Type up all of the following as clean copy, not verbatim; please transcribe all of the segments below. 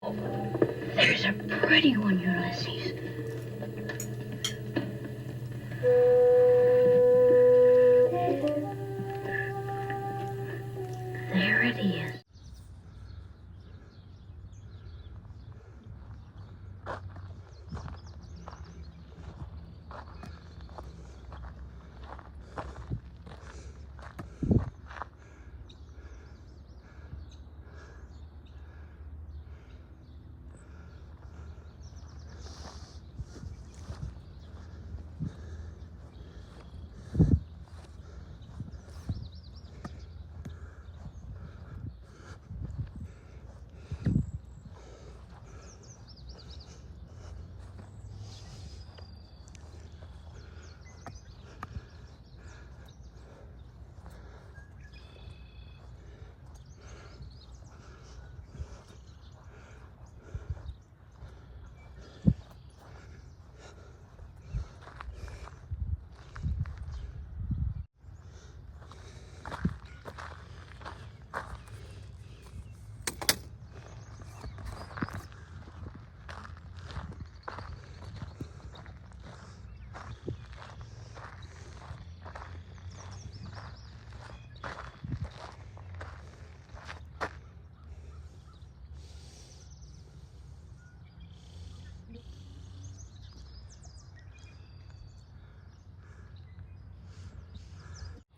There's a pretty one, Ulysses. There it is.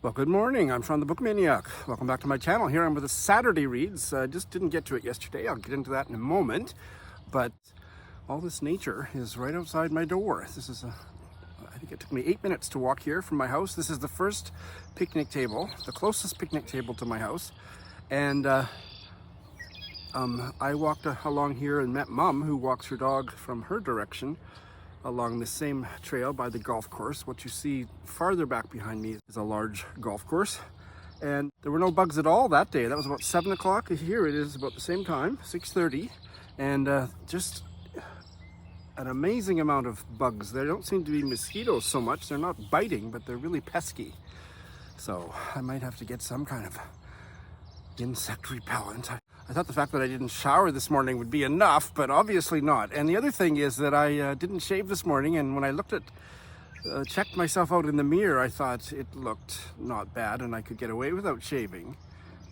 Well, good morning. I'm Sean the Book Maniac. Welcome back to my channel. Here I'm with the Saturday reads. Just didn't get to it yesterday. I'll get into that in a moment. But all this nature is right outside my door. This is I think it took me 8 minutes to walk here from my house. This is the first picnic table, the closest picnic table to my house. And I walked along here and met Mom, who walks her dog from her direction along the same trail by the golf course. What you see farther back behind me is a large golf course. And there were no bugs at all that day. That was about 7 o'clock. Here it is about the same time, 6:30. And just an amazing amount of bugs. There don't seem to be mosquitoes so much. They're not biting, but they're really pesky. So I might have to get some kind of insect repellent. I thought the fact that I didn't shower this morning would be enough, but obviously not. And the other thing is that I didn't shave this morning, and when I checked myself out in the mirror, I thought it looked not bad and I could get away without shaving.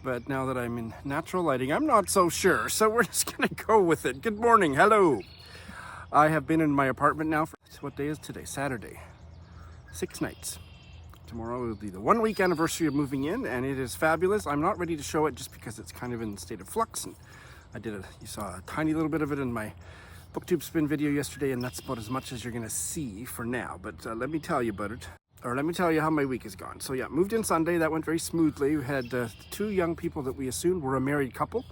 But now that I'm in natural lighting, I'm not so sure. So we're just gonna go with it. Good morning, hello. I have been in my apartment now for, what day is today? Saturday. 6 nights. Tomorrow will be the 1 week anniversary of moving in, and it is fabulous. I'm not ready to show it just because it's kind of in a state of flux, and you saw a tiny little bit of it in my booktube spin video yesterday, and that's about as much as you're gonna see for now. But let me tell you about it, or let me tell you how my week has gone. So yeah, moved in Sunday. That went very smoothly. We had 2 young people that we assumed were a married couple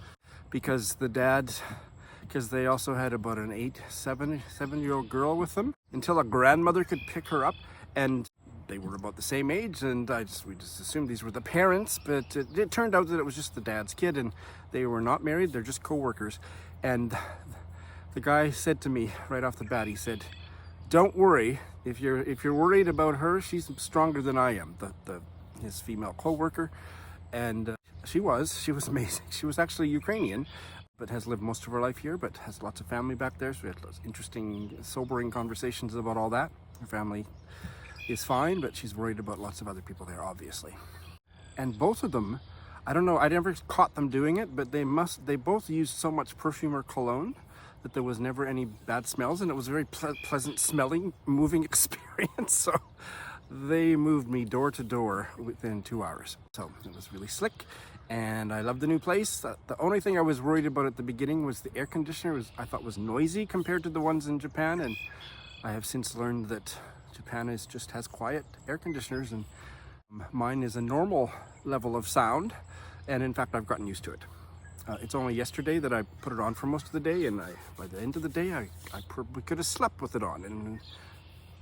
because they also had about an 7-year-old girl with them until a grandmother could pick her up, and they were about the same age, and we just assumed these were the parents, but it turned out that it was just the dad's kid, and they were not married. They're just co-workers. And the guy said to me right off the bat, he said, "Don't worry. If you're worried about her, she's stronger than I am." His female co-worker, and she was amazing. She was actually Ukrainian, but has lived most of her life here, but has lots of family back there. So we had lots of interesting, sobering conversations about all that. Her family is fine, but she's worried about lots of other people there, obviously. And both of them, I don't know, I never caught them doing it, but they both used so much perfume or cologne that there was never any bad smells, and it was a very pleasant smelling, moving experience. So they moved me door to door within 2 hours. So it was really slick, and I love the new place. The only thing I was worried about at the beginning was the air conditioner. I thought was noisy compared to the ones in Japan, and I have since learned that Japan just has quiet air conditioners, and mine is a normal level of sound, and in fact I've gotten used to it. It's only yesterday that I put it on for most of the day, and by the end of the day I probably could have slept with it on, and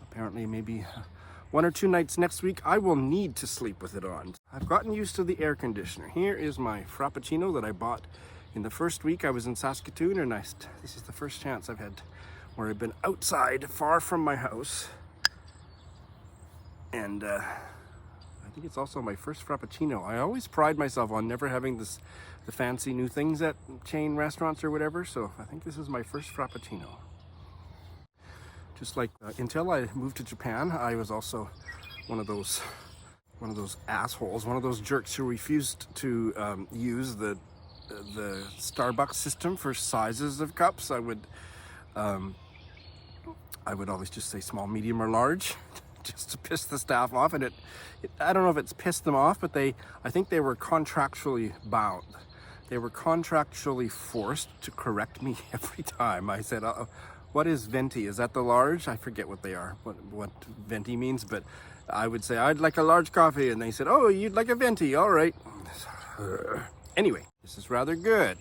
apparently maybe 1 or 2 nights next week I will need to sleep with it on. I've gotten used to the air conditioner. Here is my Frappuccino that I bought in the first week I was in Saskatoon, and this is the first chance I've had where I've been outside far from my house. And I think it's also my first Frappuccino. I always pride myself on never having the fancy new things at chain restaurants or whatever. So I think this is my first Frappuccino. Just like until I moved to Japan, I was also one of those assholes, one of those jerks who refused to use the Starbucks system for sizes of cups. I would always just say small, medium, or large, just to piss the staff off. And I don't know if it's pissed them off, but I think they were contractually bound. They were contractually forced to correct me every time. I said, what is venti? Is that the large? I forget what they are, what venti means, but I would say, I'd like a large coffee. And they said, oh, you'd like a venti. All right. Anyway, this is rather good.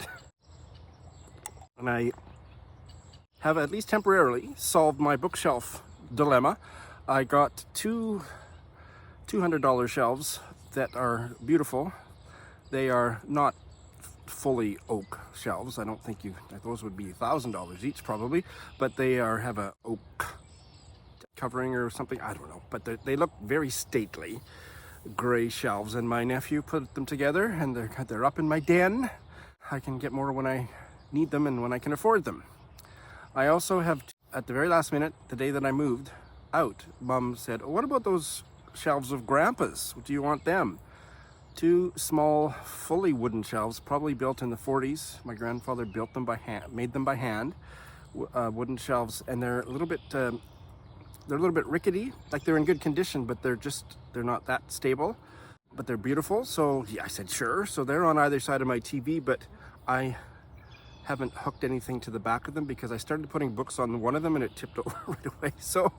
And I have at least temporarily solved my bookshelf dilemma. I got two $200 shelves that are beautiful. They are not fully oak shelves. I don't think those would be $1,000 each probably, but they have a oak covering or something. I don't know, but they look very stately, gray shelves, and my nephew put them together, and they're up in my den. I can get more when I need them and when I can afford them. I also have, at the very last minute, the day that I moved out, Mom said, what about those shelves of Grandpa's? Do you want them? 2 small, fully wooden shelves, probably built in the 40s. My grandfather built them by hand, made them by hand, wooden shelves, and they're a little bit rickety. Like, they're in good condition, but they're not that stable. But they're beautiful. So yeah, I said sure. So they're on either side of my TV, but I haven't hooked anything to the back of them because I started putting books on one of them and it tipped over right away. So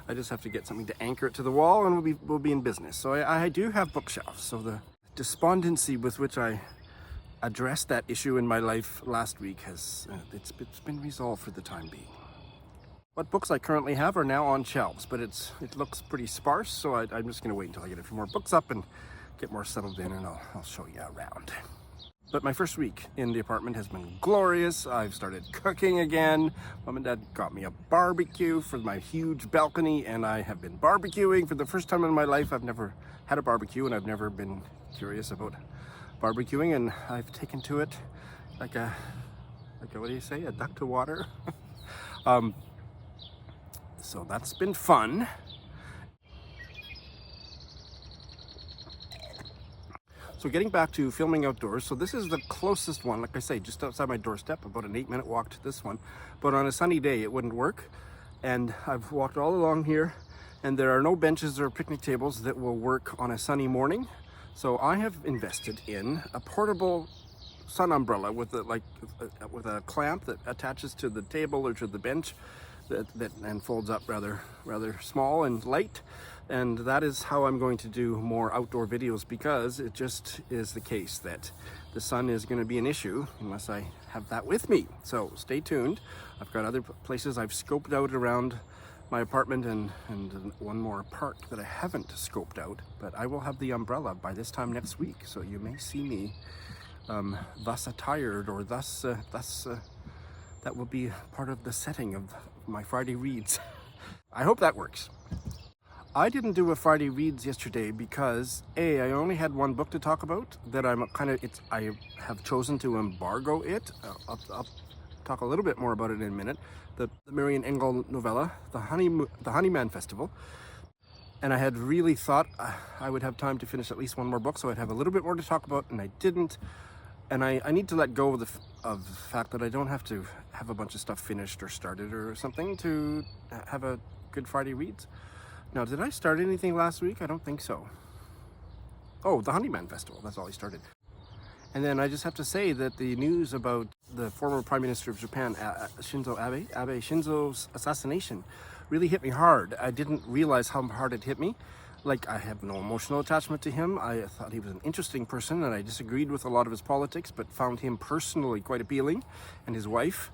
I just have to get something to anchor it to the wall, and we'll be in business. So I do have bookshelves. So the despondency with which I addressed that issue in my life last week it's been resolved for the time being. What books I currently have are now on shelves, but it looks pretty sparse. So I'm just going to wait until I get a few more books up and get more settled in, and I'll show you around. But my first week in the apartment has been glorious. I've started cooking again. Mom and Dad got me a barbecue for my huge balcony, and I have been barbecuing for the first time in my life. I've never had a barbecue, and I've never been curious about barbecuing, and I've taken to it like a what do you say, a duck to water. So that's been fun. So getting back to filming outdoors, so this is the closest one, like I say, just outside my doorstep, about an 8-minute walk to this one. But on a sunny day, it wouldn't work. And I've walked all along here, and there are no benches or picnic tables that will work on a sunny morning. So I have invested in a portable sun umbrella with a clamp that attaches to the table or to the bench and folds up rather small and light. And that is how I'm going to do more outdoor videos, because it just is the case that the sun is going to be an issue unless I have that with me. So stay tuned. I've got other places I've scoped out around my apartment and one more park that I haven't scoped out, but I will have the umbrella by this time next week. So you may see me thus attired, or thus that will be part of the setting of my Friday reads. I hope that works. I didn't do a Friday reads yesterday because I only had one book to talk about that I have chosen to embargo it. I'll talk a little bit more about it in a minute. The Marian Engel novella, the Honeyman Festival. And I had really thought I would have time to finish at least one more book, so I'd have a little bit more to talk about, and I didn't. And I need to let go of the fact that I don't have to have a bunch of stuff finished or started or something to have a good Friday reads. Now, did I start anything last week? I don't think so. Oh, the Honeyman Festival, that's all I started. And then I just have to say that the news about the former Prime Minister of Japan, Abe Shinzo's assassination, really hit me hard. I didn't realize how hard it hit me. Like, I have no emotional attachment to him. I thought he was an interesting person, and I disagreed with a lot of his politics, but found him personally quite appealing, and his wife.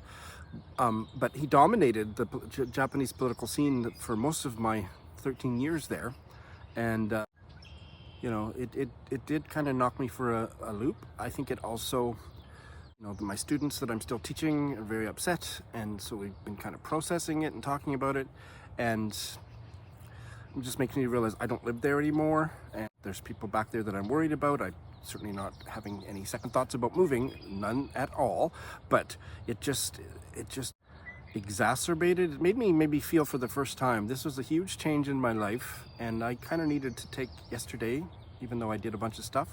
But he dominated the Japanese political scene for most of my 13 years there, and it did kind of knock me for a loop. I think it also, my students that I'm still teaching are very upset, and so we've been kind of processing it and talking about it, and it just makes me realize I don't live there anymore, and there's people back there that I'm worried about. I certainly not having any second thoughts about moving, none at all, but it just exacerbated, it made me maybe feel for the first time, this was a huge change in my life, and I kind of needed to take yesterday, even though I did a bunch of stuff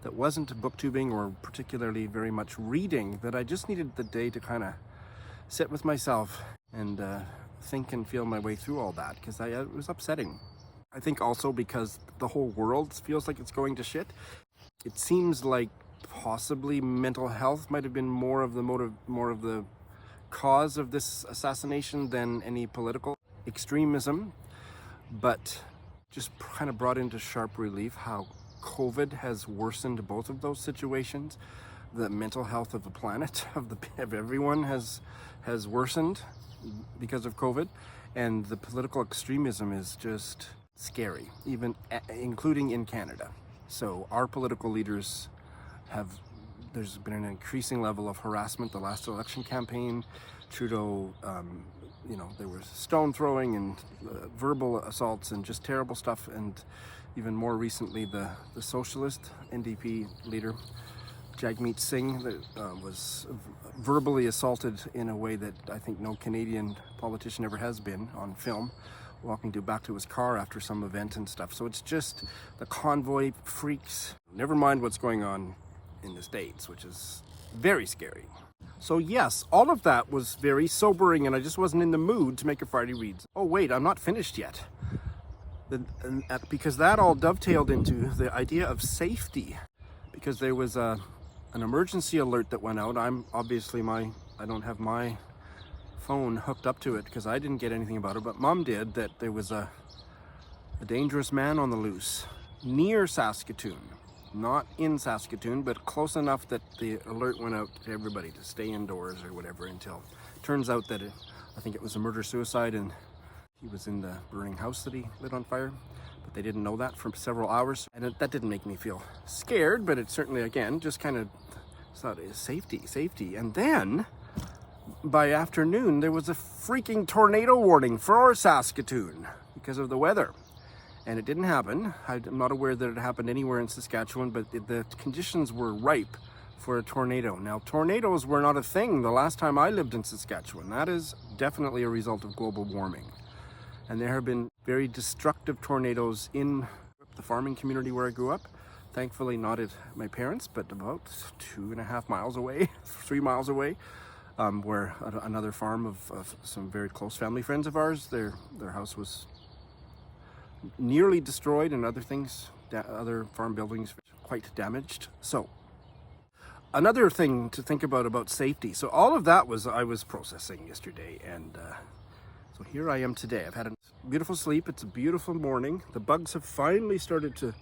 that wasn't booktubing or particularly very much reading, that I just needed the day to kind of sit with myself and think and feel my way through all that, because it was upsetting. I think also because the whole world feels like it's going to shit. It seems like possibly mental health might have been more of the cause of this assassination than any political extremism, but just kind of brought into sharp relief how COVID has worsened both of those situations. The mental health of the planet, of everyone has worsened because of COVID, and the political extremism is just scary, even including in Canada. So our political leaders there's been an increasing level of harassment the last election campaign. Trudeau, there was stone throwing and verbal assaults and just terrible stuff. And even more recently, the socialist NDP leader, Jagmeet Singh, that was verbally assaulted in a way that I think no Canadian politician ever has been on film, walking back to his car after some event and stuff. So it's just the convoy freaks. Never mind what's going on in the States, which is very scary. So yes, all of that was very sobering, and I just wasn't in the mood to make a Friday read. Oh wait, I'm not finished yet. Because that all dovetailed into the idea of safety. Because there was an emergency alert that went out. I don't have my phone hooked up to it because I didn't get anything about it, but Mom did, that there was a dangerous man on the loose near Saskatoon. Not in Saskatoon, but close enough that the alert went out to everybody to stay indoors or whatever, until it turns out that I think it was a murder-suicide, and he was in the burning house that he lit on fire, but they didn't know that for several hours. And that didn't make me feel scared, but it certainly, again, just kind of thought, safety. And then by afternoon, there was a freaking tornado warning for Saskatoon because of the weather. And it didn't happen. I'm not aware that it happened anywhere in Saskatchewan, but the conditions were ripe for a tornado. Now, tornadoes were not a thing the last time I lived in Saskatchewan. That is definitely a result of global warming. And there have been very destructive tornadoes in the farming community where I grew up. Thankfully not at my parents', but about 2.5 miles away, 3 miles away, where another farm of some very close family friends of ours, their house was nearly destroyed, and other farm buildings quite damaged. So another thing to think about safety. So all of that I was processing yesterday, and so here I am today. I've had a beautiful sleep. It's a beautiful morning. The bugs have finally started to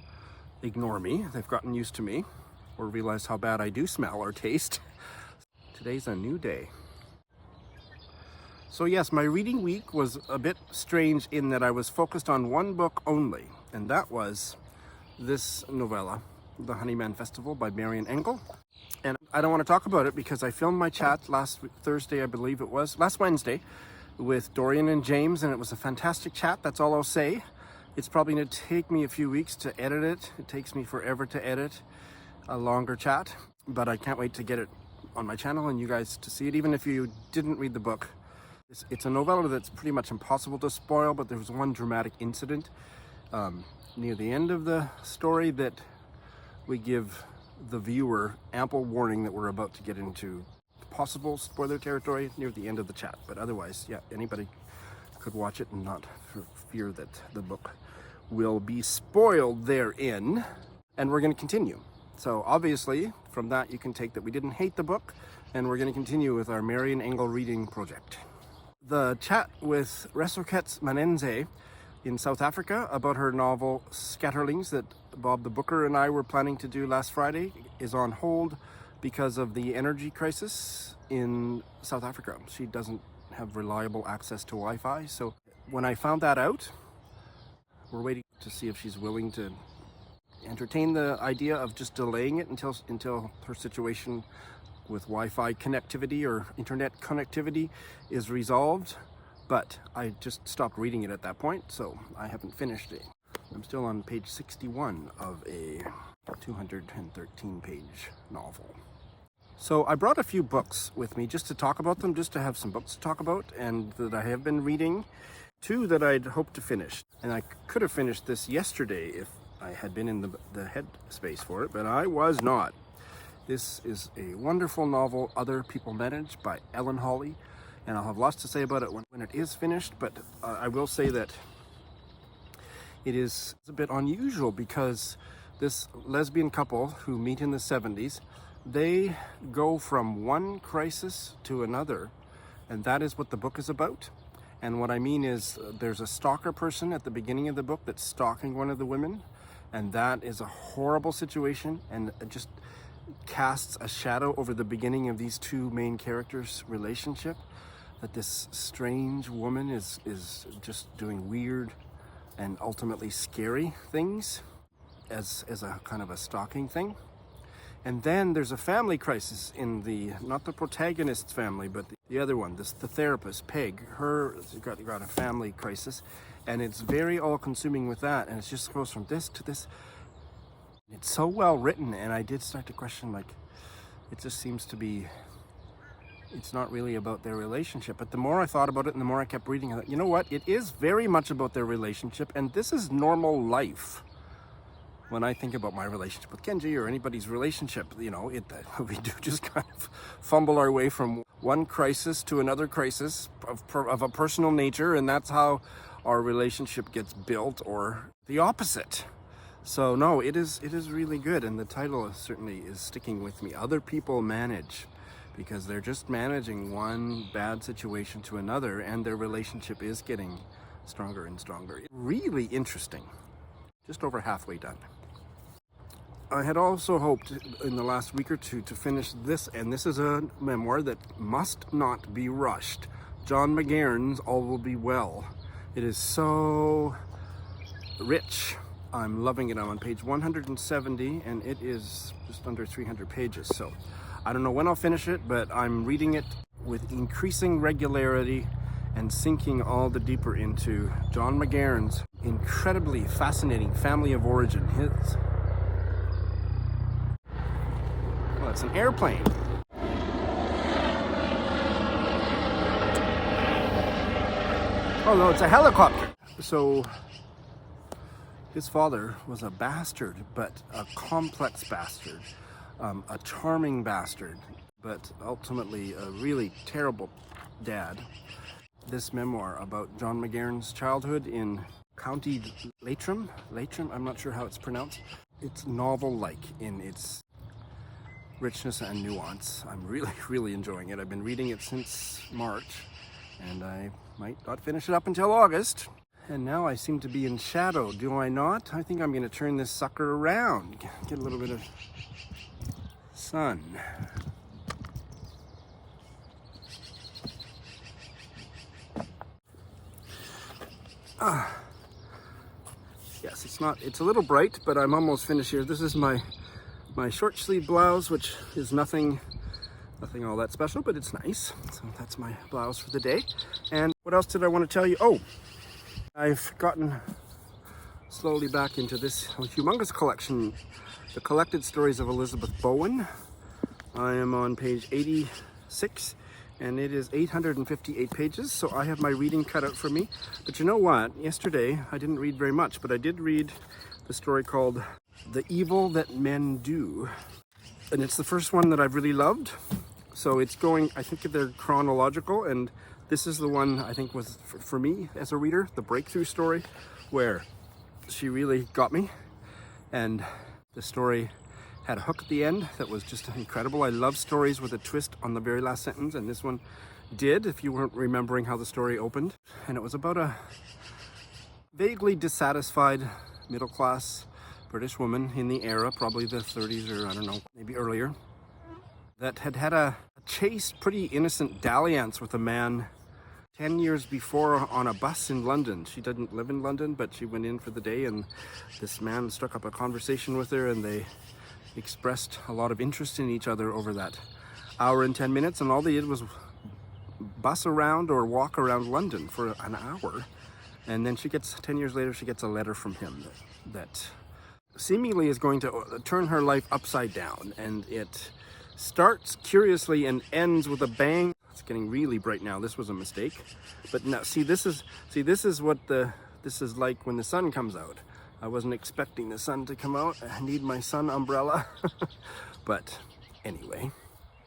ignore me. They've gotten used to me, or realized how bad I do smell or taste. Today's a new day. So yes, my reading week was a bit strange in that I was focused on one book only, and that was this novella, The Honeyman Festival by Marian Engel. And I don't want to talk about it because I filmed my chat last Wednesday, with Dorian and James, and it was a fantastic chat. That's all I'll say. It's probably going to take me a few weeks to edit it. It takes me forever to edit a longer chat, but I can't wait to get it on my channel and you guys to see it, even if you didn't read the book. It's a novella that's pretty much impossible to spoil, but there was one dramatic incident near the end of the story that we give the viewer ample warning that we're about to get into possible spoiler territory near the end of the chat. But otherwise, yeah, anybody could watch it and not fear that the book will be spoiled therein. And we're going to continue. So obviously, from that you can take that we didn't hate the book, and we're going to continue with our Marian Engel reading project. The chat with Rešoketšwe Manenzhe in South Africa about her novel Scatterlings that Bob the Booker and I were planning to do last Friday is on hold because of the energy crisis in South Africa. She doesn't have reliable access to Wi-Fi. So when I found that out, we're waiting to see if she's willing to entertain the idea of just delaying it until her situation with Wi-Fi connectivity or internet connectivity is resolved. But I just stopped reading it at that point, so I haven't finished it. I'm still on page 61 of a 213-page novel. So I brought a few books with me just to talk about them, just to have some books to talk about and that I have been reading. 2 that I'd hoped to finish. And I could have finished this yesterday if I had been in the head space for it, but I was not. This is a wonderful novel, Other People Manage, by Hawley. And I'll have lots to say about it when it is finished, but I will say that it is a bit unusual because this lesbian couple who meet in the 70s, they go from one crisis to another, and that is what the book is about. And what I mean is there's a stalker person at the beginning of the book that's stalking one of the women, and that is a horrible situation, and it just casts a shadow over the beginning of these 2 main characters' relationship, that this strange woman is just doing weird and ultimately scary things as a kind of a stalking thing. And then there's a family crisis in not the protagonist's family, but the other one, the therapist, Peg. Her got a family crisis, and it's very all-consuming with that, and it just goes from this to this. It's so well written, and I did start to question, like, it just seems to be, it's not really about their relationship. But the more I thought about it and the more I kept reading, I thought, you know what, it is very much about their relationship, and this is normal life. When I think about my relationship with Kenji or anybody's relationship, you know, we do just kind of fumble our way from one crisis to another crisis of a personal nature, and that's how our relationship gets built, or the opposite. So no, it is really good, and the title certainly is sticking with me. Other People Manage, because they're just managing one bad situation to another, and their relationship is getting stronger and stronger. Really interesting. Just over halfway done. I had also hoped in the last week or 2 to finish this, and this is a memoir that must not be rushed. John McGahern's All Will Be Well. It is so rich. I'm loving it. I'm on page 170, and it is just under 300 pages. So I don't know when I'll finish it, but I'm reading it with increasing regularity and sinking all the deeper into John McGahern's incredibly fascinating family of origin. Well, it's an airplane. Oh no, it's a helicopter. So his father was a bastard, but a complex bastard, a charming bastard, but ultimately a really terrible dad. This memoir about John McGahern's childhood in County Leitrim, I'm not sure how it's pronounced. It's novel-like in its richness and nuance. I'm really enjoying it. I've been reading it since March, and I might not finish it up until August. And now I seem to be in shadow, do I not? I think I'm going to turn this sucker around, get a little bit of sun. Yes, it's a little bright, but I'm almost finished here. This is my short sleeve blouse, which is nothing all that special, but it's nice. So that's my blouse for the day. And what else did I want to tell you? Oh, I've gotten slowly back into this humongous collection, The Collected Stories of Elizabeth Bowen. I am on page 86, and it is 858 pages, so I have my reading cut out for me. But you know what? Yesterday, I didn't read very much, but I did read the story called The Evil That Men Do. And it's the first one that I've really loved. So it's going, I think they're chronological, and this is the one I think was, for me as a reader, the breakthrough story, where she really got me. And the story had a hook at the end that was just incredible. I love stories with a twist on the very last sentence, and this one did, if you weren't remembering how the story opened. And it was about a vaguely dissatisfied middle-class British woman in the era, probably the 30s or I don't know, maybe earlier, that had had a chaste, pretty innocent dalliance with a man 10 years before on a bus in London. She didn't live in London, but she went in for the day, and this man struck up a conversation with her, and they expressed a lot of interest in each other over that hour and 10 minutes, and all they did was bus around or walk around London for an hour. And then 10 years later, she gets a letter from him that seemingly is going to turn her life upside down, and it starts curiously and ends with a bang. It's getting really bright now. This was a mistake, but now this is what this is like when the sun comes out. I wasn't expecting the sun to come out. I need my sun umbrella. But anyway,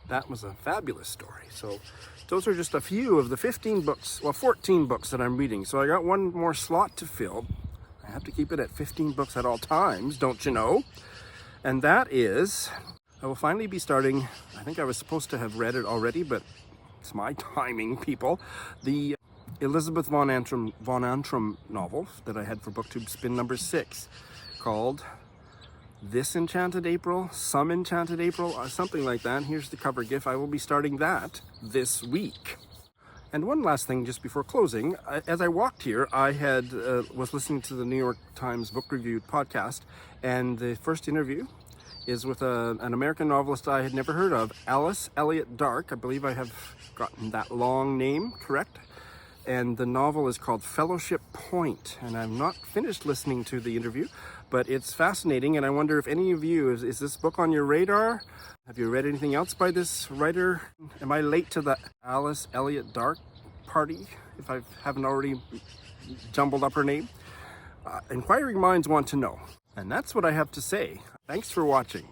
that was a fabulous story. So those are just a few of the 15 books, well, 14 books that I'm reading. So I got one more slot to fill. I have to keep it at 15 books at all times, don't you know? And that is, I will finally be starting, I think I was supposed to have read it already, but it's my timing, people. The Elizabeth von Antrim novel that I had for BookTube spin number 6, called This Enchanted April, Some Enchanted April, or something like that. Here's the cover gif. I will be starting that this week. And one last thing just before closing, as I walked here, I was listening to the New York Times Book Review podcast, and the first interview is with an American novelist I had never heard of, Alice Elliott Dark. I believe I have gotten that long name correct. And the novel is called Fellowship Point, and I've not finished listening to the interview, but it's fascinating, and I wonder if any of you, is this book on your radar? Have you read anything else by this writer? Am I late to the Alice Elliott Dark party, if I haven't already jumbled up her name? Inquiring minds want to know. And that's what I have to say. Thanks for watching.